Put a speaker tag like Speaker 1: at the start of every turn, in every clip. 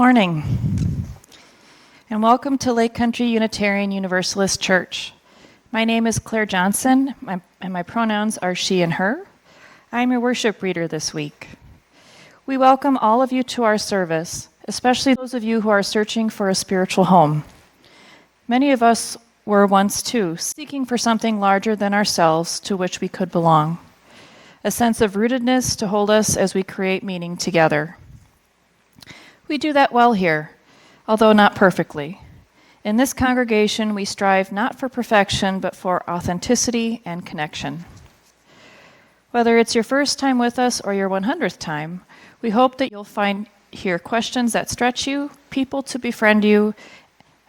Speaker 1: morning, and welcome to Lake Country Unitarian Universalist Church. My name is Claire Johnson, and my pronouns are she and her. I'm your worship reader this week. We welcome all of you to our service, especially those of you who are searching for a spiritual home. Many of us were once too, seeking for something larger than ourselves to which we could belong, a sense of rootedness to hold us as we create meaning together. We do that well here, although not perfectly. In this congregation, we strive not for perfection, but for authenticity and connection. Whether it's your first time with us or your 100th time, we hope that you'll find here questions that stretch you, people to befriend you,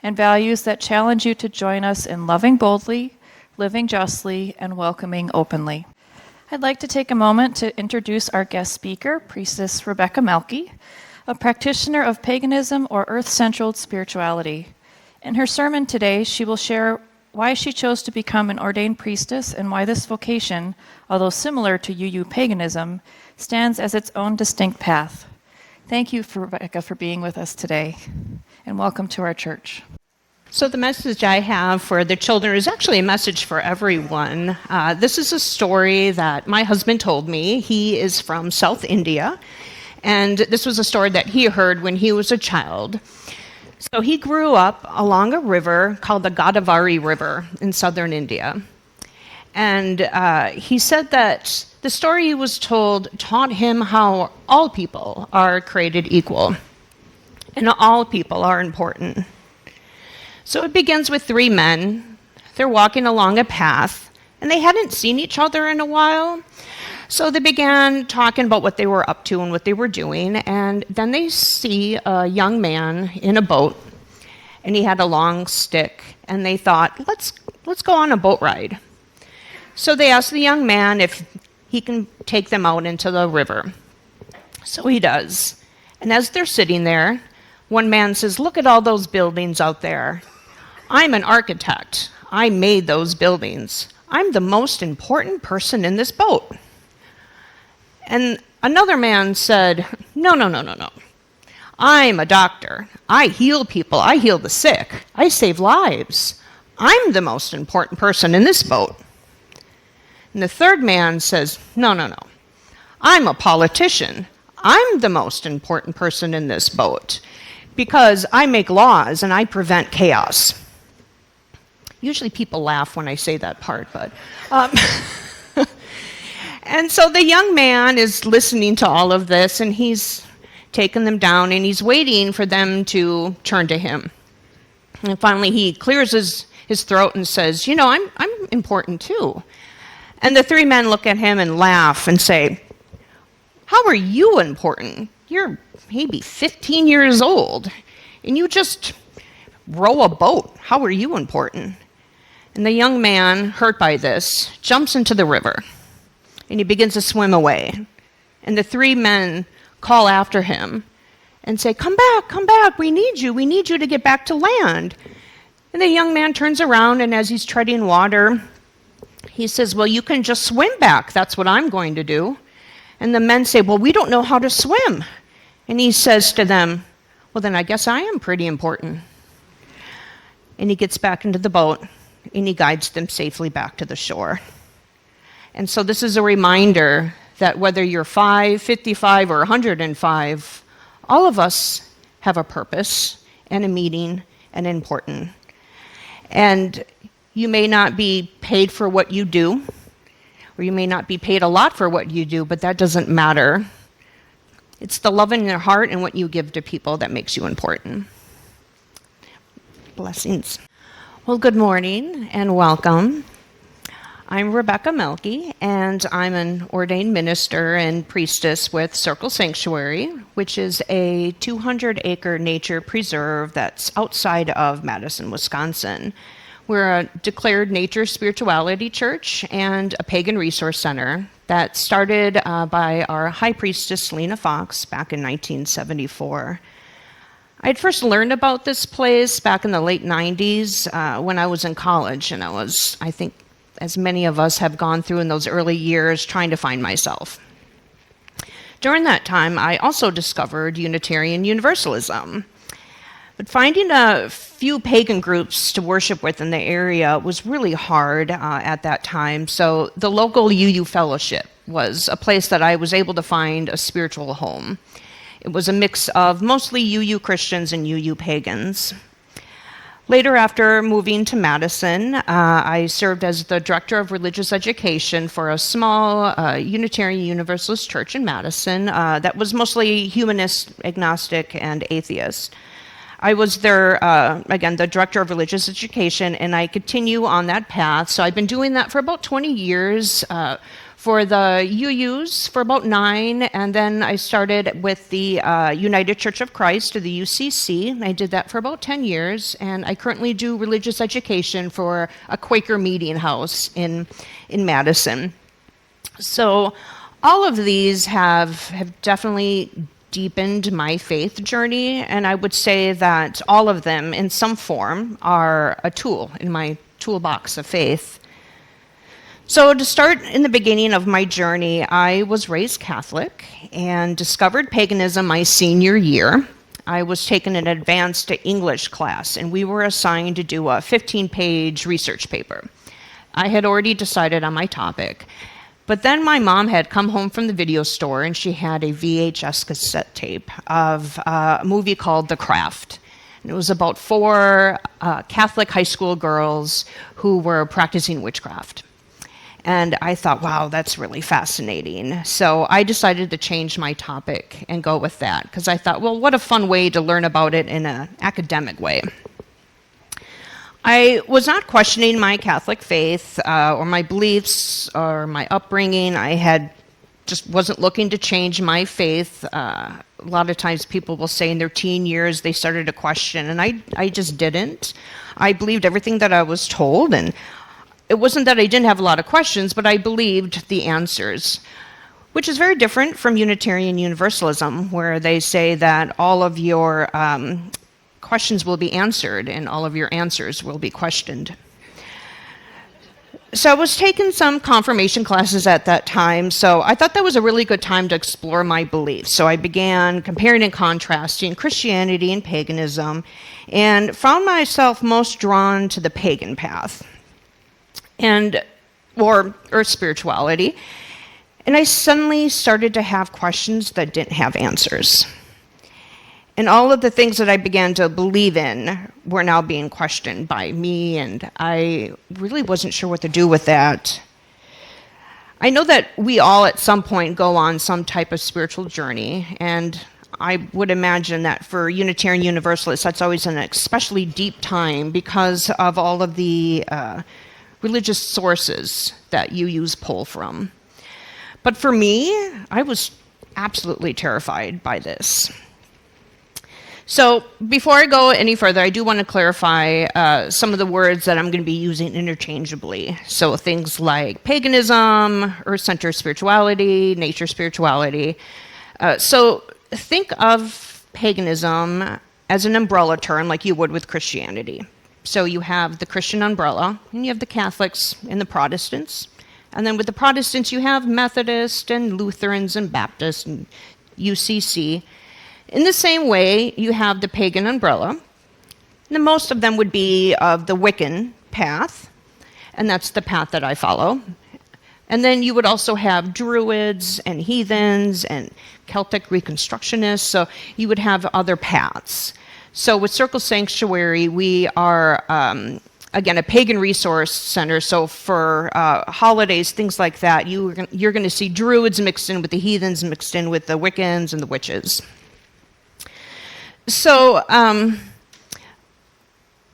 Speaker 1: and values that challenge you to join us in loving boldly, living justly, and welcoming openly. I'd like to take a moment to introduce our guest speaker, Priestess Rebecca Malke, a practitioner of paganism or earth-centered spirituality. In her sermon today, she will share why she chose to become an ordained priestess and why this vocation, although similar to UU Paganism, stands as its own distinct path. Thank you, Rebecca, for being with us today, and welcome to our church.
Speaker 2: So the message I have for the children is actually a message for everyone. This is a story that my husband told me. He is from South India. And this was a story that he heard when he was a child. So he grew up along a river called the Godavari River in southern India. And he said that the story he was told taught him how all people are created equal, and all people are important. So it begins with three men. They're walking along a path, and they hadn't seen each other in a while. So they began talking about what they were up to and what they were doing, and then they see a young man in a boat, and he had a long stick, and they thought, let's go on a boat ride. So they asked the young man if he can take them out into the river. So he does. And as they're sitting there, one man says, "Look at all those buildings out there. I'm an architect. I made those buildings. I'm the most important person in this boat." And another man said, No. I'm a doctor. I heal people. I heal the sick. I save lives. I'm the most important person in this boat. And the third man says, No. I'm a politician. I'm the most important person in this boat because I make laws and I prevent chaos. Usually people laugh when I say that part, but... And so the young man is listening to all of this, and he's taking them down, and he's waiting for them to turn to him. And finally he clears his throat and says, I'm important too. And the three men look at him and laugh and say, "How are you important? You're maybe 15 years old, and you just row a boat. How are you important?" And the young man, hurt by this, jumps into the river. And he begins to swim away. And the three men call after him and say, come back, we need you to get back to land. And the young man turns around, and as he's treading water, he says, "Well, you can just swim back, that's what I'm going to do." And the men say, "Well, we don't know how to swim." And he says to them, "Well, then I guess I am pretty important." And he gets back into the boat, and he guides them safely back to the shore. And so this is a reminder that whether you're 5, 55, or 105, all of us have a purpose and a meaning and important. And you may not be paid for what you do, or you may not be paid a lot for what you do, but that doesn't matter. It's the love in your heart and what you give to people that makes you important. Blessings. Well, good morning and welcome. I'm Rebecca Malke, and I'm an ordained minister and priestess with Circle Sanctuary, which is a 200-acre nature preserve that's outside of Madison, Wisconsin. We're a declared nature spirituality church and a pagan resource center that started by our high priestess, Lena Fox, back in 1974. I'd first learned about this place back in the late 90s when I was in college, and I think, as many of us have gone through in those early years, trying to find myself. During that time, I also discovered Unitarian Universalism. But finding a few pagan groups to worship with in the area was really hard at that time. So the local UU Fellowship was a place that I was able to find a spiritual home. It was a mix of mostly UU Christians and UU Pagans. Later, after moving to Madison, I served as the director of religious education for a small Unitarian Universalist church in Madison that was mostly humanist, agnostic, and atheist. I was there, again, the director of religious education, and I continue on that path. So I've been doing that for about 20 years. For the UUs for about 9, and then I started with the United Church of Christ, or the UCC. I did that for about 10 years, and I currently do religious education for a Quaker meeting house in Madison. So all of these have definitely deepened my faith journey, and I would say that all of them, in some form, are a tool in my toolbox of faith. So to start in the beginning of my journey, I was raised Catholic and discovered paganism my senior year. I was taking an advanced English class, and we were assigned to do a 15-page research paper. I had already decided on my topic, but then my mom had come home from the video store, and she had a VHS cassette tape of a movie called The Craft. And it was about 4 Catholic high school girls who were practicing witchcraft. And I thought, wow, that's really fascinating. So I decided to change my topic and go with that, because I thought, well, what a fun way to learn about it in an academic way. I was not questioning my Catholic faith or my beliefs or my upbringing. Just wasn't looking to change my faith. A lot of times people will say in their teen years they started to question, and I just didn't. I believed everything that I was told, and it wasn't that I didn't have a lot of questions, but I believed the answers, which is very different from Unitarian Universalism, where they say that all of your questions will be answered and all of your answers will be questioned. So I was taking some confirmation classes at that time, so I thought that was a really good time to explore my beliefs. So I began comparing and contrasting Christianity and paganism, and found myself most drawn to the pagan path, or spirituality. And I suddenly started to have questions that didn't have answers. And all of the things that I began to believe in were now being questioned by me, and I really wasn't sure what to do with that. I know that we all at some point go on some type of spiritual journey, and I would imagine that for Unitarian Universalists, that's always an especially deep time because of all of the religious sources that UUs pull from. But for me, I was absolutely terrified by this. So before I go any further, I do want to clarify some of the words that I'm going to be using interchangeably. So things like paganism, earth-centered spirituality, nature spirituality. So think of paganism as an umbrella term like you would with Christianity. So you have the Christian umbrella, and you have the Catholics and the Protestants. And then with the Protestants, you have Methodists and Lutherans and Baptists and UCC. In the same way, you have the pagan umbrella. And most of them would be of the Wiccan path, and that's the path that I follow. And then you would also have Druids and heathens and Celtic Reconstructionists, so you would have other paths. So with Circle Sanctuary, we are, again, a pagan resource center. So for holidays, things like that, you're going to see Druids mixed in with the heathens, mixed in with the Wiccans and the witches. So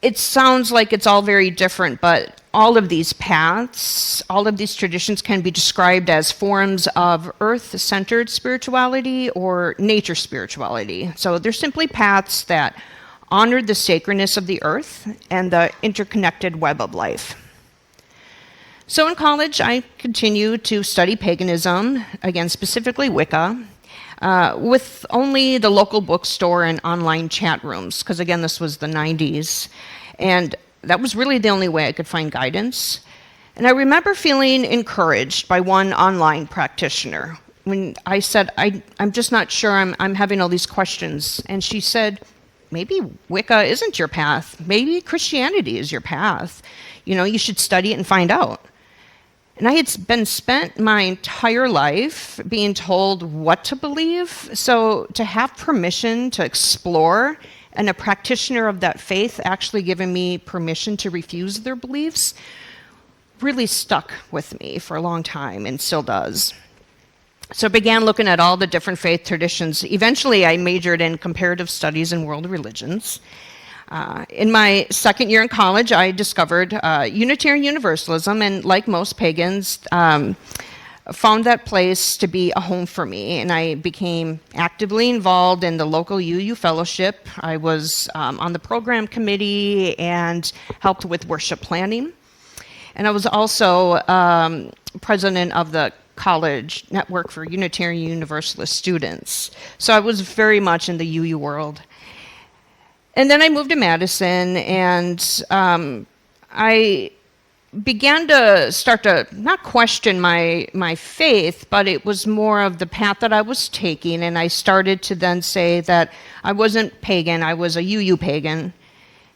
Speaker 2: it sounds like it's all very different, but all of these paths, all of these traditions can be described as forms of earth-centered spirituality or nature spirituality. So they're simply paths that honor the sacredness of the earth and the interconnected web of life. So in college, I continued to study paganism, again, specifically Wicca, with only the local bookstore and online chat rooms, because again, this was the 90s. And that was really the only way I could find guidance. And I remember feeling encouraged by one online practitioner when I said, I'm just not sure, I'm having all these questions. And she said, maybe Wicca isn't your path. Maybe Christianity is your path. You should study it and find out. And I had been spent my entire life being told what to believe. So to have permission to explore and a practitioner of that faith actually giving me permission to refuse their beliefs really stuck with me for a long time and still does. So I began looking at all the different faith traditions. Eventually, I majored in comparative studies and world religions. In my second year in college, I discovered Unitarian Universalism, and like most pagans, found that place to be a home for me, and I became actively involved in the local UU fellowship. I was on the program committee and helped with worship planning. And I was also president of the College Network for Unitarian Universalist Students. So I was very much in the UU world. And then I moved to Madison, and I began to start to not question my faith, but it was more of the path that I was taking, and I started to then say that I wasn't pagan, I was a UU pagan.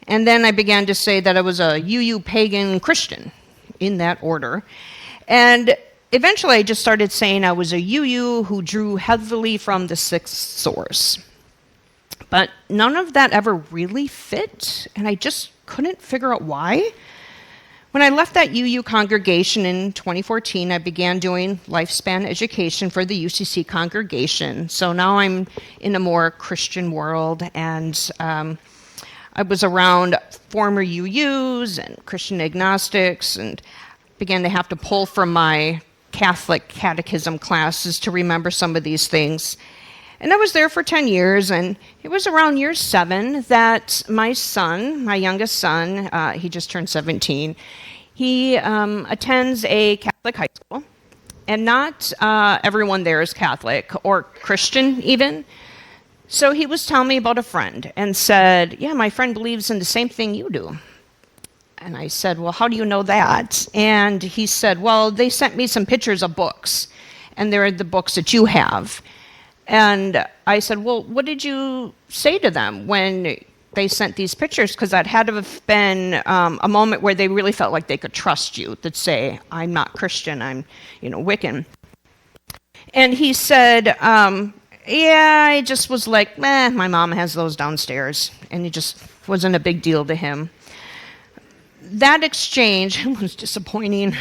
Speaker 2: And then I began to say that I was a UU pagan Christian, in that order. And eventually I just started saying I was a UU who drew heavily from the sixth source. But none of that ever really fit, and I just couldn't figure out why. When I left that UU congregation in 2014, I began doing lifespan education for the UCC congregation. So now I'm in a more Christian world, and I was around former UUs and Christian agnostics, and began to have to pull from my Catholic catechism classes to remember some of these things. And I was there for 10 years, and it was around year 7 that my son, my youngest son, he just turned 17, he attends a Catholic high school, and not everyone there is Catholic or Christian even. So he was telling me about a friend and said, yeah, my friend believes in the same thing you do. And I said, well, how do you know that? And he said, well, they sent me some pictures of books, and they're the books that you have. And I said, well, what did you say to them when they sent these pictures? Because that had to have been a moment where they really felt like they could trust you, that say, I'm not Christian, I'm, Wiccan. And he said, yeah, I just was like, my mom has those downstairs. And it just wasn't a big deal to him. That exchange was disappointing.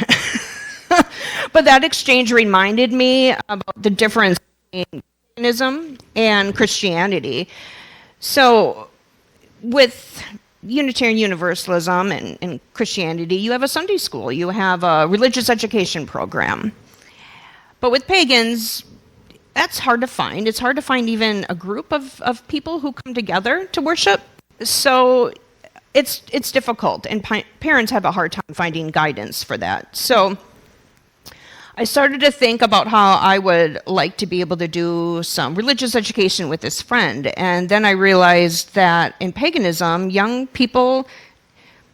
Speaker 2: But that exchange reminded me about the difference between Paganism and Christianity. So with Unitarian Universalism and Christianity, you have a Sunday school, you have a religious education program. But with pagans, that's hard to find. It's hard to find even a group of people who come together to worship. So it's difficult, and parents have a hard time finding guidance for that. So I started to think about how I would like to be able to do some religious education with this friend. And then I realized that in paganism, young people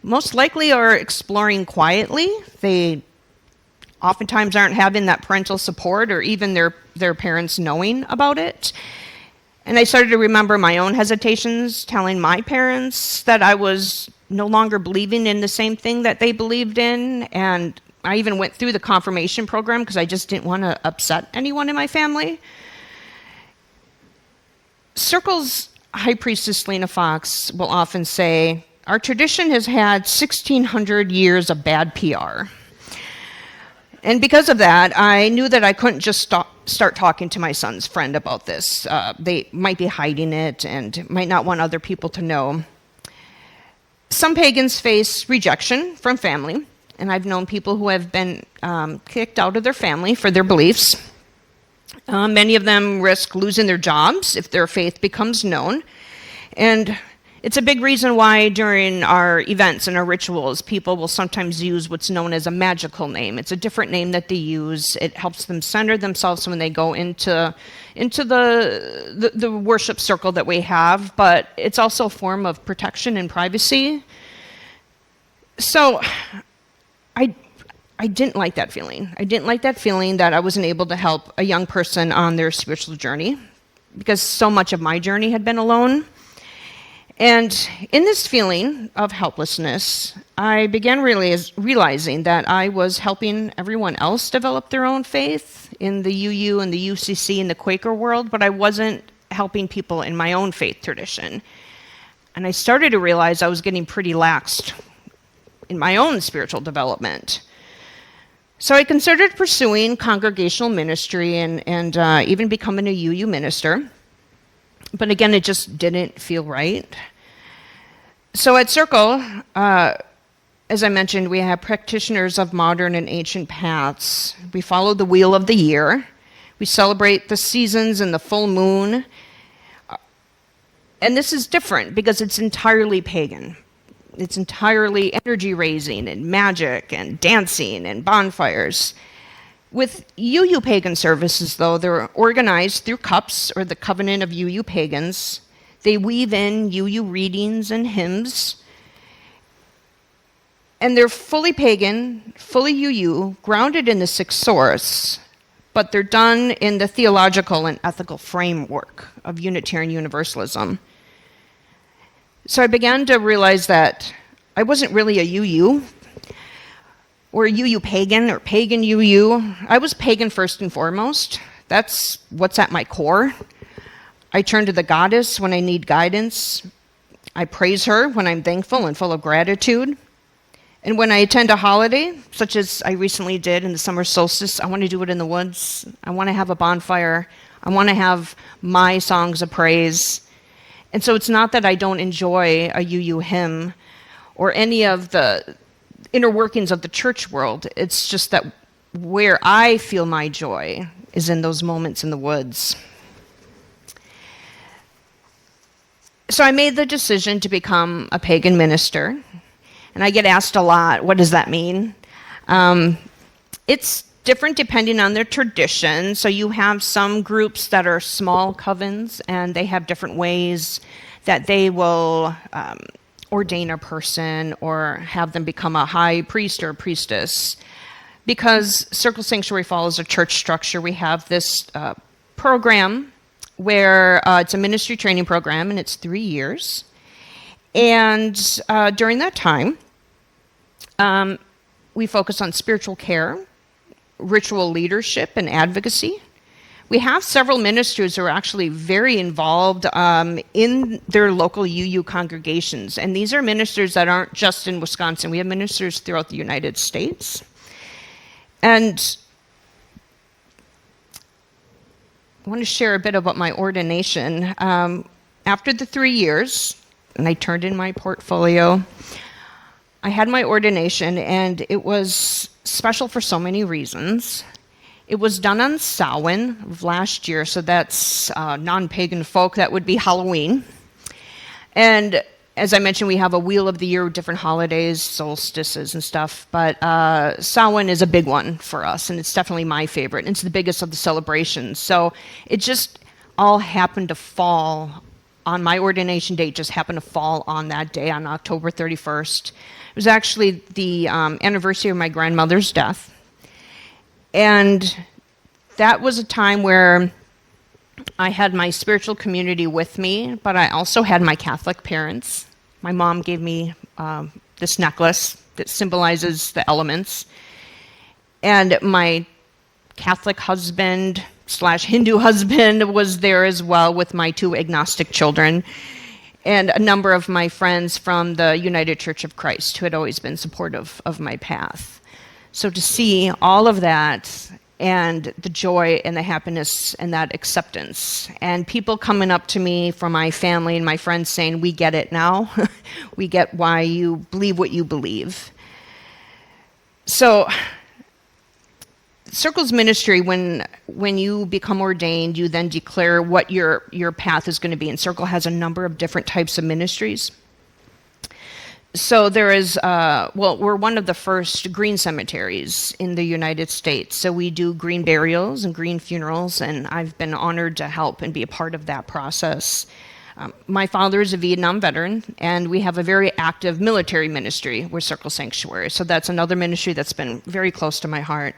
Speaker 2: most likely are exploring quietly. They oftentimes aren't having that parental support or even their parents knowing about it. And I started to remember my own hesitations, telling my parents that I was no longer believing in the same thing that they believed in. And I even went through the confirmation program because I just didn't want to upset anyone in my family. Circle's High Priestess Lena Fox will often say, our tradition has had 1,600 years of bad PR. And because of that, I knew that I couldn't just start talking to my son's friend about this. They might be hiding it and might not want other people to know. Some pagans face rejection from family, and I've known people who have been kicked out of their family for their beliefs. Many of them risk losing their jobs if their faith becomes known. And it's a big reason why during our events and our rituals, people will sometimes use what's known as a magical name. It's a different name that they use. It helps them center themselves when they go into the worship circle that we have, but it's also a form of protection and privacy. So I didn't like that feeling. I didn't like that feeling that I wasn't able to help a young person on their spiritual journey, because so much of my journey had been alone. And in this feeling of helplessness, I began realizing that I was helping everyone else develop their own faith in the UU and the UCC and the Quaker world, but I wasn't helping people in my own faith tradition. And I started to realize I was getting pretty laxed in my own spiritual development. So I considered pursuing congregational ministry and even becoming a UU minister. But again, it just didn't feel right. So at Circle, as I mentioned, we have practitioners of modern and ancient paths. We follow the wheel of the year. We celebrate the seasons and the full moon. And this is different because it's entirely pagan. It's entirely energy raising and magic and dancing and bonfires. With UU pagan services, though, they're organized through cups, or the covenant of UU pagans. They weave in UU readings and hymns. And they're fully pagan, fully UU, grounded in the sixth source, but they're done in the theological and ethical framework of Unitarian Universalism. So I began to realize that I wasn't really a UU, or a UU pagan, or pagan UU. I was pagan first and foremost. That's what's at my core. I turn to the goddess when I need guidance. I praise her when I'm thankful and full of gratitude. And when I attend a holiday, such as I recently did in the summer solstice, I want to do it in the woods. I want to have a bonfire. I want to have my songs of praise. And so it's not that I don't enjoy a UU hymn or any of the inner workings of the church world. It's just that where I feel my joy is in those moments in the woods. So I made the decision to become a pagan minister. And I get asked a lot, what does that mean? It's different depending on their tradition. So you have some groups that are small covens, and they have different ways that they will ordain a person or have them become a high priest or priestess. Because Circle Sanctuary follows a church structure, we have this program where it's a ministry training program, and it's 3 years. And during that time, we focus on spiritual care, ritual leadership, and advocacy. We have several ministers who are actually very involved in their local UU congregations. And these are ministers that aren't just in Wisconsin. We have ministers throughout the United States. And I want to share a bit about my ordination. After the 3 years, and I turned in my portfolio, I had my ordination, and it was special for so many reasons. It was done on Samhain of last year, so that's non-pagan folk. That would be Halloween. And as I mentioned, we have a wheel of the year with different holidays, solstices and stuff, but Samhain is a big one for us, and it's definitely my favorite. And it's the biggest of the celebrations. So it just all happened to fall on my ordination date, just happened to fall on that day, on October 31st. It was actually the anniversary of my grandmother's death. And that was a time where I had my spiritual community with me, but I also had my Catholic parents. My mom gave me this necklace that symbolizes the elements. And my Catholic husband / Hindu husband was there as well with my 2 agnostic children, and a number of my friends from the United Church of Christ who had always been supportive of my path. So to see all of that and the joy and the happiness and that acceptance, and people coming up to me from my family and my friends saying, we get it now. We get why you believe what you believe. So Circle's ministry, when you become ordained, you then declare what your path is going to be. And Circle has a number of different types of ministries. So there is, we're one of the first green cemeteries in the United States. So we do green burials and green funerals, and I've been honored to help and be a part of that process. My father is a Vietnam veteran, and we have a very active military ministry with Circle Sanctuary. So that's another ministry that's been very close to my heart.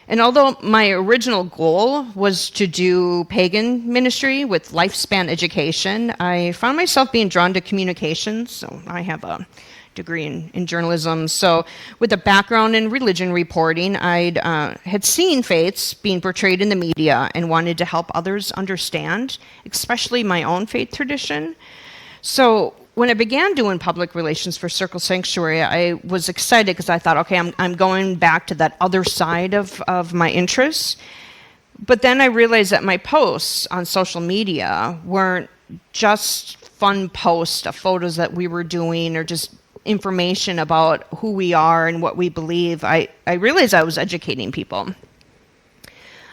Speaker 2: And although my original goal was to do pagan ministry with lifespan education, I found myself being drawn to communications. So I have a degree in journalism. So with a background in religion reporting, I had seen faiths being portrayed in the media and wanted to help others understand, especially my own faith tradition. So when I began doing public relations for Circle Sanctuary, I was excited because I thought, okay, I'm going back to that other side of my interests. But then I realized that my posts on social media weren't just fun posts of photos that we were doing or just information about who we are and what we believe. I realized I was educating people.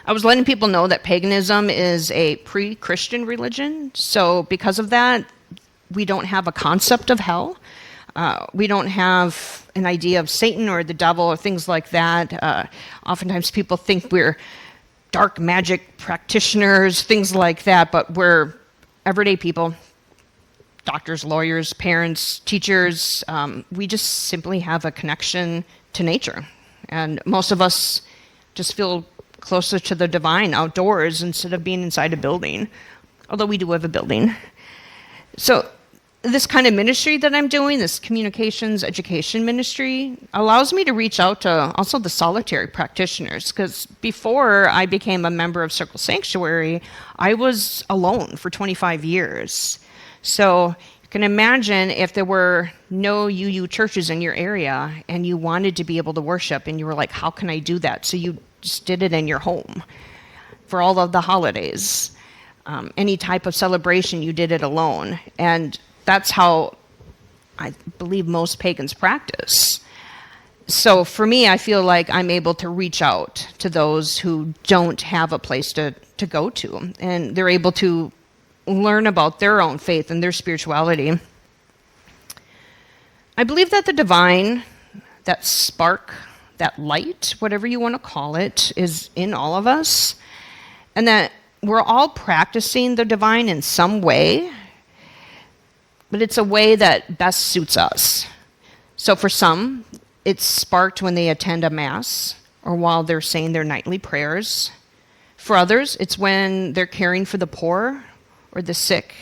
Speaker 2: I was letting people know that paganism is a pre-Christian religion. So because of that, we don't have a concept of hell. We don't have an idea of Satan or the devil or things like that. Oftentimes people think we're dark magic practitioners, things like that, but we're everyday people. Doctors, lawyers, parents, teachers, we just simply have a connection to nature. And most of us just feel closer to the divine outdoors instead of being inside a building, although we do have a building. So this kind of ministry that I'm doing, this communications education ministry, allows me to reach out to also the solitary practitioners, because before I became a member of Circle Sanctuary, I was alone for 25 years. So you can imagine if there were no UU churches in your area and you wanted to be able to worship and you were like, how can I do that? So you just did it in your home for all of the holidays. Any type of celebration, you did it alone. And that's how I believe most pagans practice. So for me, I feel like I'm able to reach out to those who don't have a place to go to. And they're able to learn about their own faith and their spirituality. I believe that the divine, that spark, that light, whatever you want to call it, is in all of us, and that we're all practicing the divine in some way, but it's a way that best suits us. So for some, it's sparked when they attend a mass or while they're saying their nightly prayers. For others, it's when they're caring for the poor or the sick,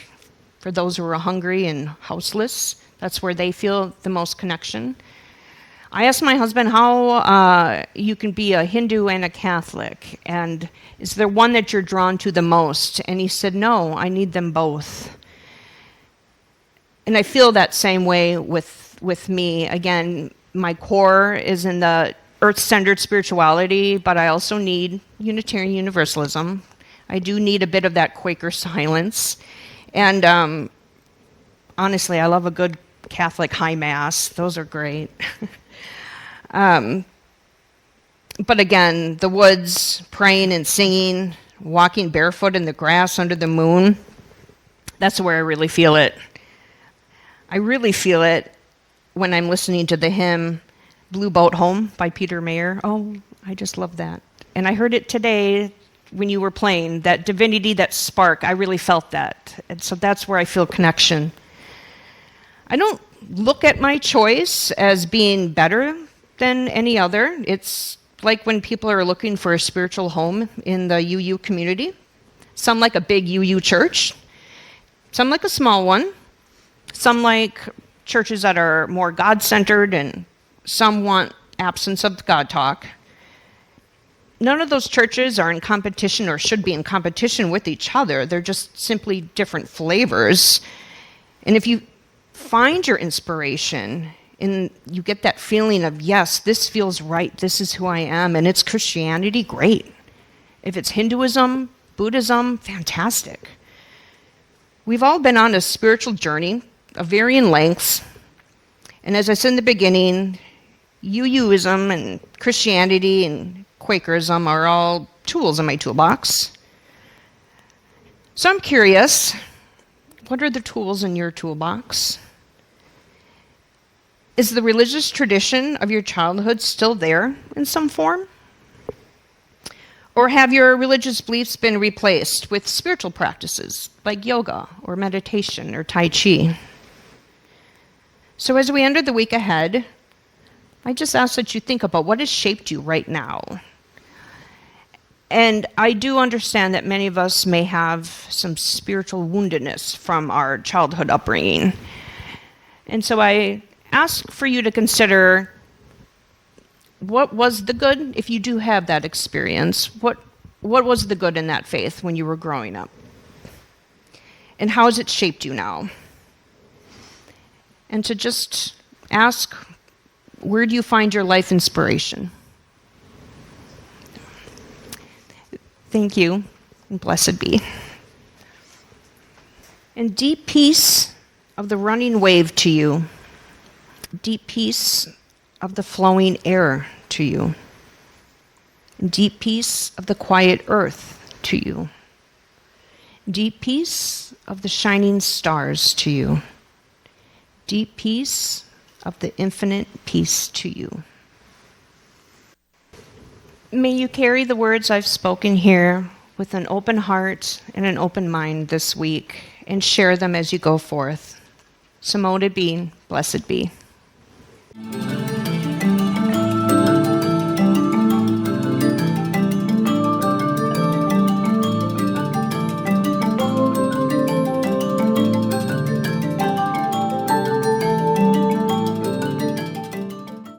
Speaker 2: for those who are hungry and houseless. That's where they feel the most connection. I asked my husband how you can be a Hindu and a Catholic, and is there one that you're drawn to the most? And he said, no, I need them both. And I feel that same way with me. Again, my core is in the earth-centered spirituality, but I also need Unitarian Universalism. I do need a bit of that Quaker silence. And honestly, I love a good Catholic high mass. Those are great. But again, the woods, praying and singing, walking barefoot in the grass under the moon, that's where I really feel it. I really feel it when I'm listening to the hymn, Blue Boat Home by Peter Mayer. Oh, I just love that. And I heard it today when you were playing, that divinity, that spark. I really felt that. And so that's where I feel connection. I don't look at my choice as being better than any other. It's like when people are looking for a spiritual home in the UU community. Some like a big UU church, some like a small one, some like churches that are more God-centered, and some want absence of God talk. None of those churches are in competition or should be in competition with each other. They're just simply different flavors. And if you find your inspiration and you get that feeling of, yes, this feels right, this is who I am, and it's Christianity, great. If it's Hinduism, Buddhism, fantastic. We've all been on a spiritual journey of varying lengths. And as I said in the beginning, UUism and Christianity and Quakerism are all tools in my toolbox. So I'm curious, what are the tools in your toolbox? Is the religious tradition of your childhood still there in some form? Or have your religious beliefs been replaced with spiritual practices like yoga or meditation or Tai Chi? So as we enter the week ahead, I just ask that you think about what has shaped you right now. And I do understand that many of us may have some spiritual woundedness from our childhood upbringing. And so I ask for you to consider what was the good, if you do have that experience, what was the good in that faith when you were growing up? And how has it shaped you now? And to just ask, where do you find your life inspiration? Thank you, and blessed be. And deep peace of the running wave to you, deep peace of the flowing air to you, deep peace of the quiet earth to you, deep peace of the shining stars to you, deep peace of the infinite peace to you. May you carry the words I've spoken here with an open heart and an open mind this week and share them as you go forth. So mote it be, blessed be.